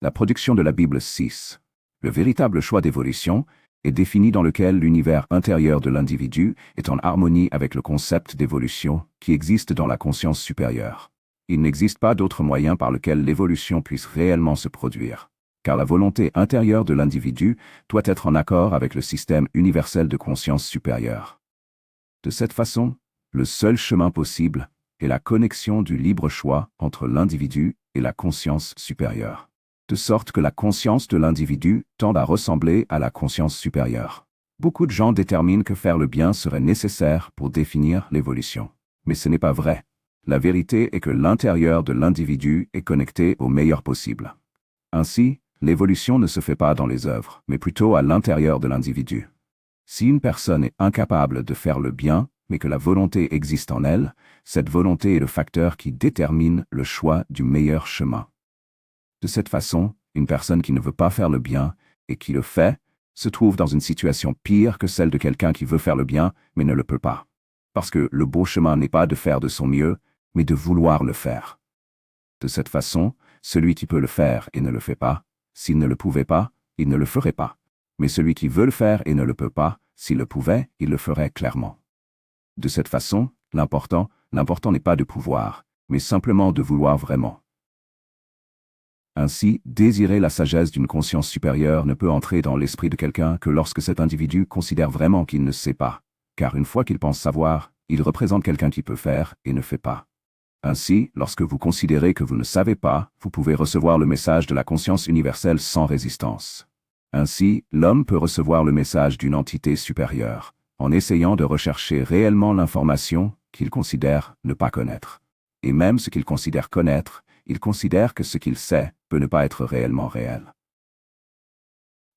La production de la Bible 6. Le véritable choix d'évolution est défini dans lequel l'univers intérieur de l'individu est en harmonie avec le concept d'évolution qui existe dans la conscience supérieure. Il n'existe pas d'autre moyen par lequel l'évolution puisse réellement se produire, car la volonté intérieure de l'individu doit être en accord avec le système universel de conscience supérieure. De cette façon, le seul chemin possible est la connexion du libre choix entre l'individu et la conscience supérieure, de sorte que la conscience de l'individu tende à ressembler à la conscience supérieure. Beaucoup de gens déterminent que faire le bien serait nécessaire pour définir l'évolution. Mais ce n'est pas vrai. La vérité est que l'intérieur de l'individu est connecté au meilleur possible. Ainsi, l'évolution ne se fait pas dans les œuvres, mais plutôt à l'intérieur de l'individu. Si une personne est incapable de faire le bien, mais que la volonté existe en elle, cette volonté est le facteur qui détermine le choix du meilleur chemin. De cette façon, une personne qui ne veut pas faire le bien et qui le fait se trouve dans une situation pire que celle de quelqu'un qui veut faire le bien mais ne le peut pas. Parce que le beau chemin n'est pas de faire de son mieux, mais de vouloir le faire. De cette façon, celui qui peut le faire et ne le fait pas, s'il ne le pouvait pas, il ne le ferait pas. Mais celui qui veut le faire et ne le peut pas, s'il le pouvait, il le ferait clairement. De cette façon, l'important n'est pas de pouvoir, mais simplement de vouloir vraiment. Ainsi, désirer la sagesse d'une conscience supérieure ne peut entrer dans l'esprit de quelqu'un que lorsque cet individu considère vraiment qu'il ne sait pas, car une fois qu'il pense savoir, il représente quelqu'un qui peut faire et ne fait pas. Ainsi, lorsque vous considérez que vous ne savez pas, vous pouvez recevoir le message de la conscience universelle sans résistance. Ainsi, l'homme peut recevoir le message d'une entité supérieure, en essayant de rechercher réellement l'information qu'il considère ne pas connaître. Et même ce qu'il considère connaître, il considère que ce qu'il sait peut ne pas être réellement réel.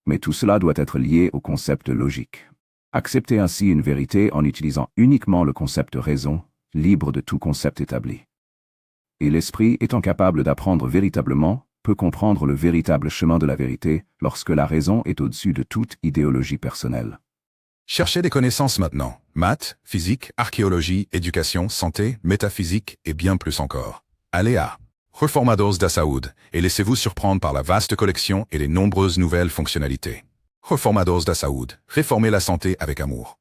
Mais tout cela doit être lié au concept logique. Accepter ainsi une vérité en utilisant uniquement le concept raison, libre de tout concept établi. Et l'esprit étant capable d'apprendre véritablement, peut comprendre le véritable chemin de la vérité lorsque la raison est au-dessus de toute idéologie personnelle. Cherchez des connaissances maintenant. Maths, physique, archéologie, éducation, santé, métaphysique et bien plus encore. Allez à Reformados da Saúde et laissez-vous surprendre par la vaste collection et les nombreuses nouvelles fonctionnalités. Reformados da Saúde, réformez la santé avec amour.